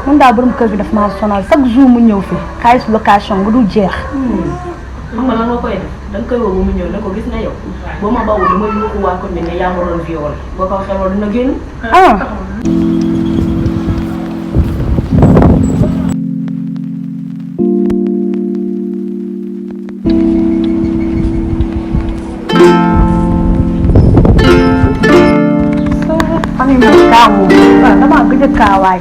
man daal borom kër gi daf maa sonal chaque jour mu ñëw fi xaalis location nga dul jeex. xam nga lan nga koy def da nga koy woo ba mu ñëw ne ko gis na yow boo ma bawul dama yuuxu waa commune ne yaa ma doon viol boo ko waxee loolu dina génn. Damaa gëj a kaawaay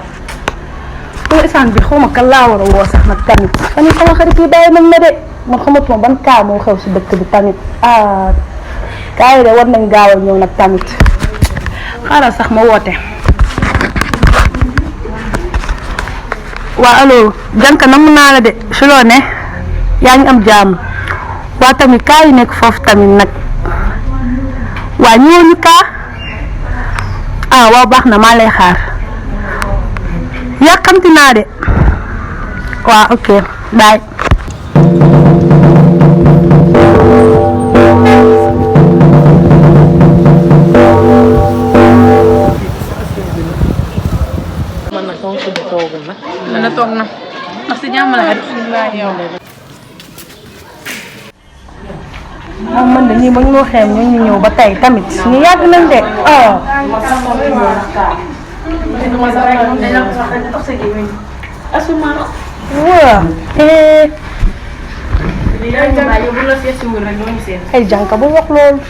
instant bi xaw ma kan laa war a woo sax nag tamit fan yii sama xarit yi bàyyi nañ ma de man xamatuma ban kaa moo xew si dëkk bi tamit kaa yi de war nañ gaaw a ñëw nag tamit xaaral sax ma woote. waa allo Janka namm naa la de su loo ne yaa ngi am jàmm waa tamit kaa yi nekk foofu tamit nag waa ñëwoon ñu kaa. waaw baax na maa lay xaar yàkkamti naa de waaw ok bye. man nag sama suñu toogul nag. dana toog na ndax si jàmm la yow. man de nii ba ñu waxee ñu ñëw ba tey tamit ñu yàgg nañ de ay jànka bu wax loolu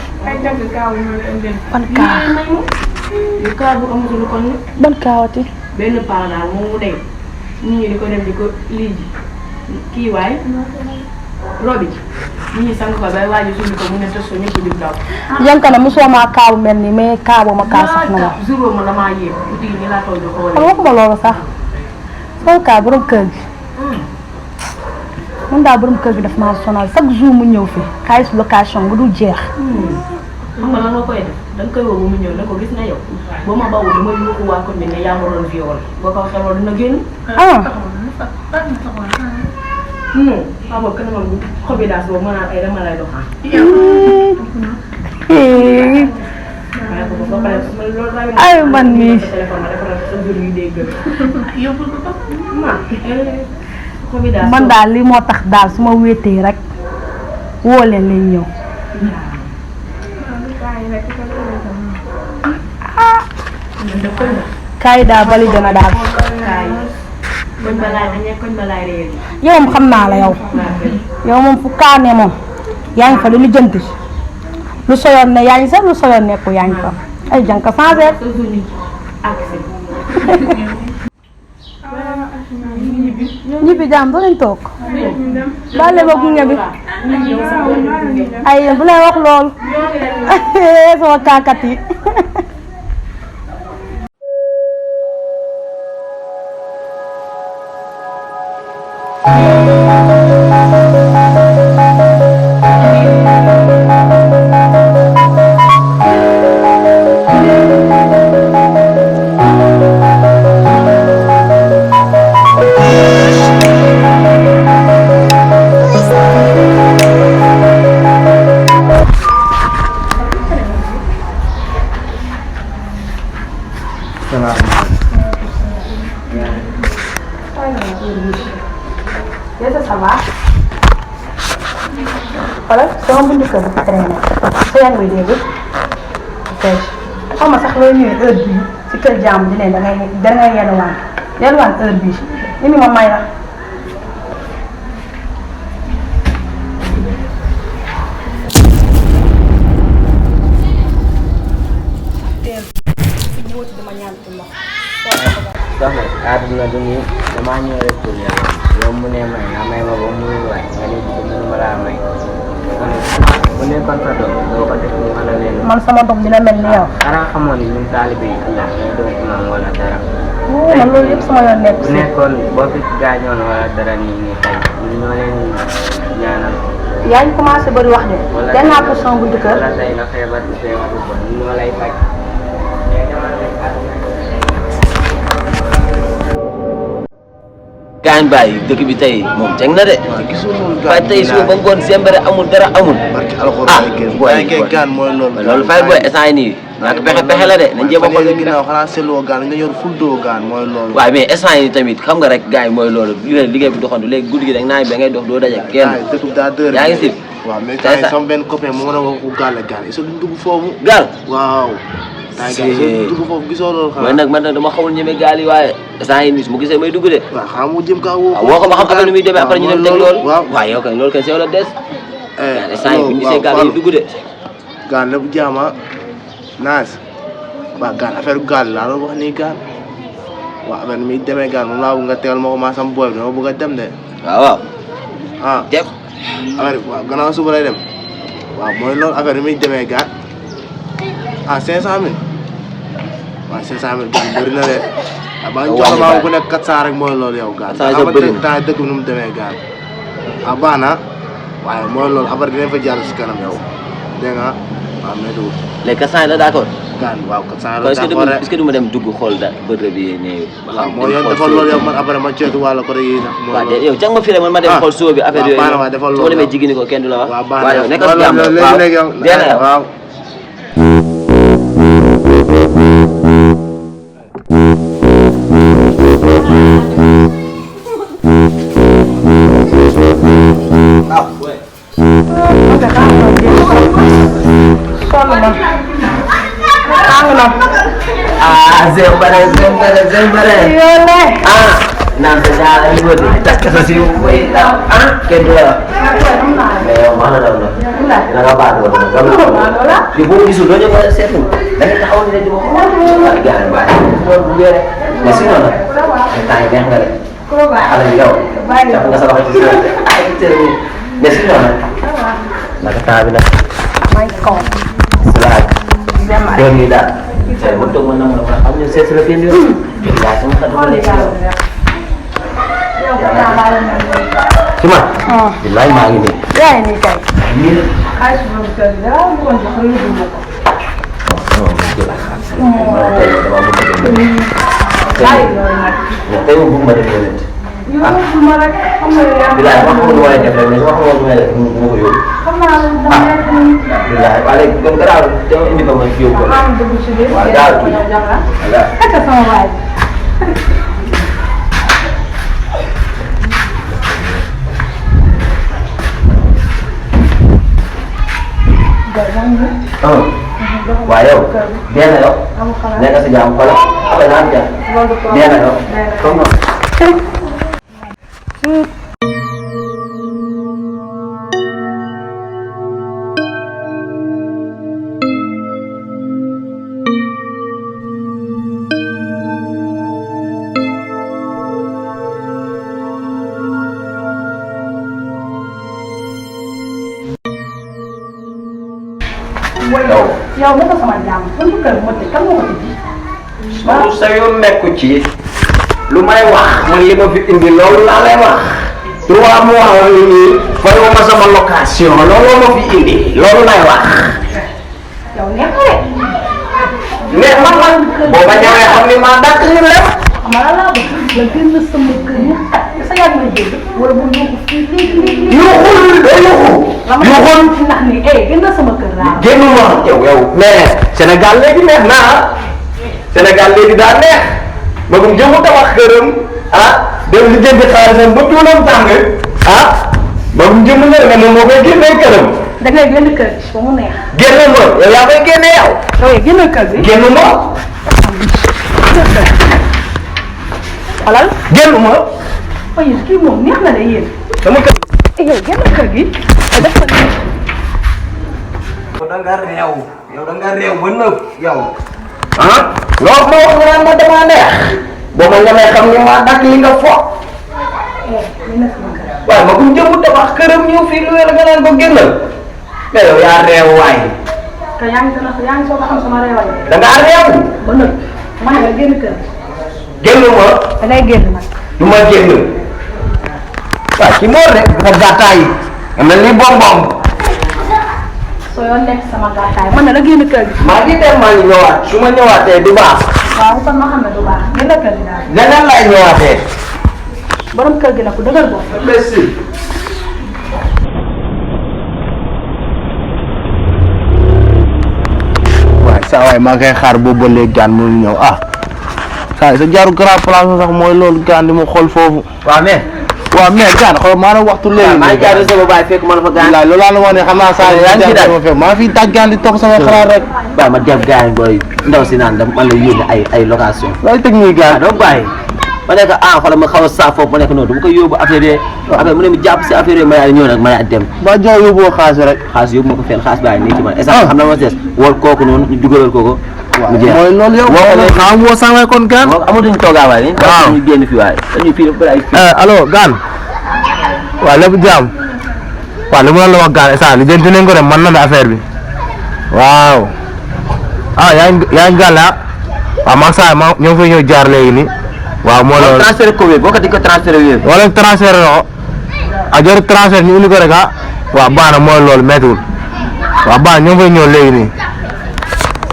ban kaawati benn paa daal moomu dey nit ñi di ko dem di ko lii ji kii waay robi nit ñi sang ko bay waaju suñu ko mu ne tës ko ñëpp jub daw. Janka na mosoo maa kaabu mel nii mais kaaboo ma kaa sax na ma. jour ma damaa yéeg guddi gi nii laa toog di ko wala. waxuma loolu sax soo kaa borom kër gi. man daal borom kër gi daf maa sonal chaque jour mu ñëw fi xaalis location nga dul jeex. xam nga lan nga koy def da nga koy woo ba mu ñëw ne ko gis na yow boo ma bawul dama yuuxu waa commune ne yaa ma doon viol boo ko waxee loolu dina génn. non xam nga kenn moom xobi daas boobu ma naan ay dama lay doxaan. ay man mii. man daal li moo tax daal su ma wéetee rek woo leen lay ñëw. kaay daal bali dana daal. koñ ba laay añee koñ ba laay réer. yow moom xam naa la yow. yow moom fu kaane moom yaa ngi fa lu lijjanti lu soyoon ne yaa ngi sax lu soyoon nekku yaa ngi fa ay Janka changé. ñibbi jaam doo leen toog. baale ba gunge bi. ay bu lay wax lool. sama kaakat yi. Ça va. Voilà, sama buntu kër bi traîné sa yaa ngi dégg tey xaw ma sax looy ñëwee heure bii si kër jàmm di ne dangay yenuwaan heure bii ni mi ma may la. soxna àdduna du nii damaa ñëw rek pour yàlla yow mu ne may nga may ma ba muy waay nga ne mënu ma laa may bu nekkoon sa doom doo ko def wala leen. man sama doom dina mel ni yow. xanaa xamoon ni ñun taalibe yi Allah ñooy doon imam wala dara. man loolu yëpp sama yoon nekk bu nekkoon boo fi gaañoon wala dara nii tey ñun ñoo leen ñaanal. yaa ngi commencé bëri wax de. dem naa pour sama buntu kër. wala tey nga feebar bu bon ñun ñoo lay faj. gaañ bàyyi dëkk bi tey moom jeg na de. waaye tey suba ba ngoon sembere amul dara amul. barki alxuraan booy gaan mooy loolu. loolu fay booy instant yii nii nak pexe la de nañ jéem a xool ginnaaw xanaa seetloo gaan nga yor fuldoo gaan mooy loolu. waaw mais instant yi tamit xam nga rek gars yi mooy loolu liggéey bi doxantu léegi guddi gi rek naaj bi ngay dox doo daje kenn. dëkk bi daa dër. yaa ngi si. waaw mais temps yi sama benn copain moo mën a wax ko gaal la gaan est-ce que duñ dugg foofu. gaal waaw. temps yi duñ dugg foofu gisoo loolu xanaa. man nag dama xawul ñeme gaal yi waaye instant yi nii su ma gisee may dugg de. waaw xam nga jëm kaa woo. woo ko ma xam affaire nu muy demee après ñu dem teg loolu. waaw waaw yow kay loolu kay sew la des. instant yi bu ñu gisee gaal yi dugg de. gaal la bu jaama naas waaw gaal affaire gaal laa doon wax nii gaal waaw affaire mi demee gaal moom laa bëgg nga tegal ma ko maa sam booy bi dama bëgg a dem de. waaw. dem affaire bi waaw gannaaw suba lay dem waaw mooy loolu affaire bi muy demee gaal 500 000 waaw 500 000 gaal bëri na de. ba ñu jox ma ku nekk 400 rek mooy loolu yow gaal. 400 bëri na temps dëkk bi nu mu demee gaal. baax na waaye mooy loolu affaire dinañ fa jàll si kanam yow dégg nga waaw météo. léegi 400 la d'accord. gaan waaw 400 la d'accord rek est-ce que du ma dem dugg xool da bërëb bi nii. waaw moo yoon defal loolu yow man après ma ceetu wàll ko rek yi sax. waaw de yow jàng ma fi rek man ma dem xool suba bi affaire yooyu. waaw defal loolu su ma demee jigéen ko kenn du la wax. waaw baax waaw yow na nekkal si jàmm waaw léegi yow waaw. Zembare. Nah, saya ibu tu tak kasih uang kedua. Mana dah? Nak apa tu? Ibu di sudah je mana set tu? Nanti tahun ni dia cuma jangan banyak. Dia masih mana? Tanya dia enggak? Ada dia. Jangan nak salah itu. Itu masih mana? Nak kata bila? My God. Selak. Dia ni dah. Saya untuk menang-menang. Kamu saya selesai dia. Dah semua tak boleh. Cuma, bilang mah ini. Ya ini kan. Ini. Tahu bung macam ni. Bila aku mau ada problem, aku mau ada. Bila balik kan kerap, jangan ini pemacu. Ada tu. Ada. Kata sama baik. Wayo, dia nak yuk. Dia kasih jam kalau apa nanti? Dia nak yuk. Kamu. Yow naka sama jàmm man bu kër moo tëj kan moo ko tëj. loolu sa yoon nekku ci lu may wax man li ma fi indi loolu laa lay wax 3 mois yi nii fayoo ma sama location looloo ma fi indi loolu lay wax. yow neex na de. mais man boo ma ñëwee xam ni maa dàq ñu lépp. xam nga laa bëgg nga génn sama kër ñu xat sa yàgg may dégg wala bu ñu ko fii léegi. yuuxul yuuxul ndax ni génn sama kër laa. génnuma yow mais Sénégal léegi neex naa Sénégal léegi daa neex magum jëmu tabax këram dem li jënd xaalisam ba tuulam tàng magum jëmu ne nga moom moo koy génnee këram. da ngay génn kër gi ba mu neex. génn ma yow yaa koy génne yow. yow génn kër gi. génn ma. xoolal. génn ma. waaye kii moom neex na de yéen. sama kër. yow génn kër gi. def ko nii. yow da nga réew yow da nga réew ba nëb yow. loolu ma wax nga ma dama neex. boo ma ñamee xam ni maa dàq li nga fo. waaye ma ko jëmu tabax këram ñëw fii lu la nga naan ko génnal. mais yow yaa réew waay. te yaa ngi soog a xam sama réewaay. da ngaa réew. ba nëb ma ne la génn kër gi. génn ma. da ngay génn nag. du ma génn. waaw ci moor de dafa gàttaay yi. nga mel ni bonbon. soo yoon nekk sama gàttaay man na la génn kër gi. maa ngi dem maa ngi ñëwaat su ma ñëwaatee du baax. waaw kon ma xam ne du baax génn kër gi daal. leneen laay ñëwaatee. borom kër gi nag ku dëgër boobu. merci. saa waay maa ngi koy xaar boobu ba léegi gaan mu ñëw ah saa sa jaaru grand place sax mooy loolu gaan di ma xool foofu. waaw mais. waaw mais gaan xool maanaam waxtu léegi. maa ngi jaaree sama baay fekk ma la fa gaan. waaw loolu laa la wax ne xam naa saa yaa ngi ci daal maa fi tàgg gaan di topp sama xalaat rek. waaw ma def gaan booy ndaw si naan man la yóbbu ay location. lay teg muy gaan. doo bàyyi ma nekk xoolal ma xaw a saa foofu ma nekk noonu dama koy yóbbu affaire yi. affaire mu ne ma jàpp si affaire yi ma yaay ñëw nag ma yaay dem. ba jox yóbbu xaalis rek. xaalis yóbbu ma ko fenn xaalis bàyyi nii ci man. est-ce que xam na ma sees wol kooku noonu ñu dugalal ko. mu jeex mooy loolu yow. xam woo saa waay kon gaan. amatuñu toogaa waaye. waaw ñu génn fi waaye dañuy fii ba ay fii. allo gaan. waaw lépp jaam. waaw li mu la wax gaan instant li jënd nañ ko de man na la affaire bi. waaw. yaa ngi gàll ah. waaw maa saa ma ñoo fay ñëw jaar léegi nii. waaw moo loolu transféré ko wéer boo ko di ko transféré wéer. wala transféré na ko. jarul transfert ñu indi ko rek ah. waaw baax na mooy loolu méttiwul. waaw baax ñoo fay ñëw léegi nii.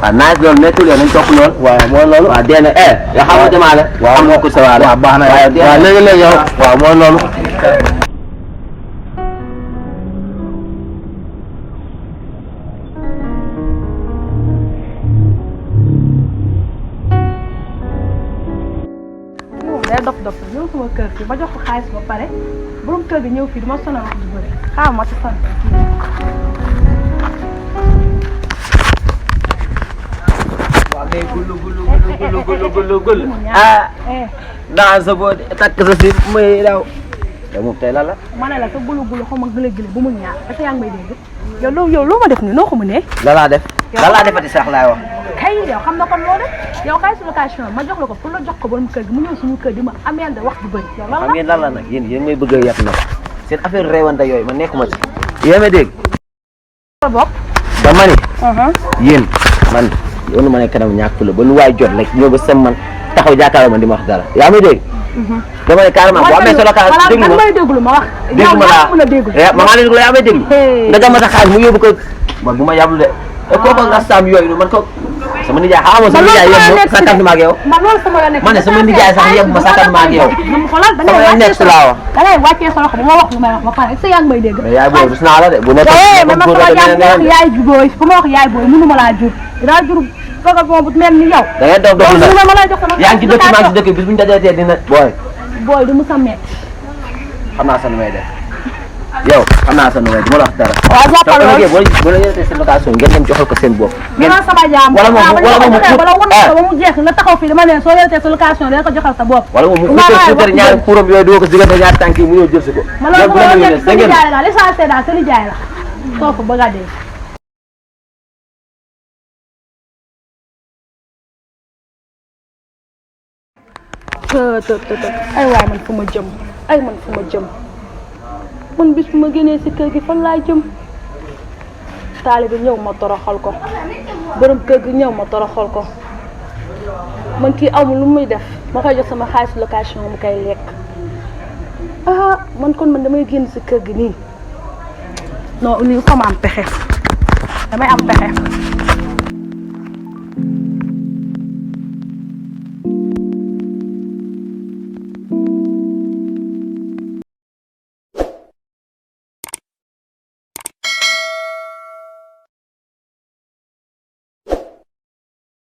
waaw naaj loolu méttiwul yow nañ topp lool. waaw mooy loolu. waaw dee na yoo xam nga demaale. waaw xam nga ko sa waale. waaw baax na waaw léegi yow. waaw mooy loolu. day dof ñëw sama kër fii ba jox ko xaalis ba pare borom kër gi ñëw fii duma sonal wax du bëri xaaral ma ci sant. waaw mais gulu. ah. dans sa boo takk sa si muy daw. yow moom tey lan la. ma ne la sa gulu xaw ma gële bu mu ñaar est-ce que yaa ngi may dégg yow loo ma def nii noo ko mënee. la laa def. lan laa defati sax laay wax. kay yow xam na kon loo def yow kay su location ma jox la ko pour la jox ko borom kër gi mu ñëw suñu kër di ma ameel de wax du bëri yow lan xam la. ngeen lan la nag yéen may bëgg a yàq nag seen affaire réewante yooyu ma nekkuma ci. yéen a dégg. bopp. dama ni. yéen man yoonu ma ne kanam ñàkk la ba lu waay jot rek ñëw ba sem man taxaw jàkkaarloo man di ma wax dara yaa may dégg. dama ne carrément boo amee sa location déglu ma may déglu ma wax. déglu ma laa mën a déglu. ma maa leen déglu yaa may déglu. nga dem ma sa xaalis mu yóbbu ko man bu ma yablu de. te kooku ak rastaam yooyu man ko sama nijaay xaaral ma sama nijaay yëpp ma sakkant ma ak yow. man loolu sama yoon nekk ma ne sama nijaay sax yëpp ma sakkant ma ak yow. sama yoon nekk si laa wax. da ngay wàccee sa loxo ba ma wax lu may wax ba pare est-ce que yaa ngi may dégg. mais yaay booy rus naa la de bu ma man sama jàmm yaay booy fu ma wax yaay booy mënu ma laa jur dinaa jur bëgg moom bu mel ni yow. da ngay dof dof la ma lay jox sama yaa ngi ci dëkk maa ngi ci dëkk bis bu ñu dajee dina booy du mu sa metti xam naa sa nu may def yow xam naa sa nu may du ma la wax dara. waaw jàppal loolu boo la yëratee seen location ngeen dem joxal ko seen bopp. ngeen sama jaam wala mu jeex nga taxaw fii dama ne soo yëratee sa location da ko joxal sa bopp. wala moom mu suukar ñaari puuram yooyu di ko diggante ñaari tànk yi mu ñëw jël si ko. ma loolu boo nekk sa nijaay la l'essentiel daal sa nijaay la soo ko bëgg a dee. ay waay man fu ma jëm man bis bu ma génnee si kër gi fan laa jëm taalibe ñëw ma toroxal ko borom kër gi ñëw ma toroxal ko man kii amul lu muy def ma koy jox sama xaalis location mu koy lekk man kon man damay génn si kër gi nii non nii sama am pexe damay am pexe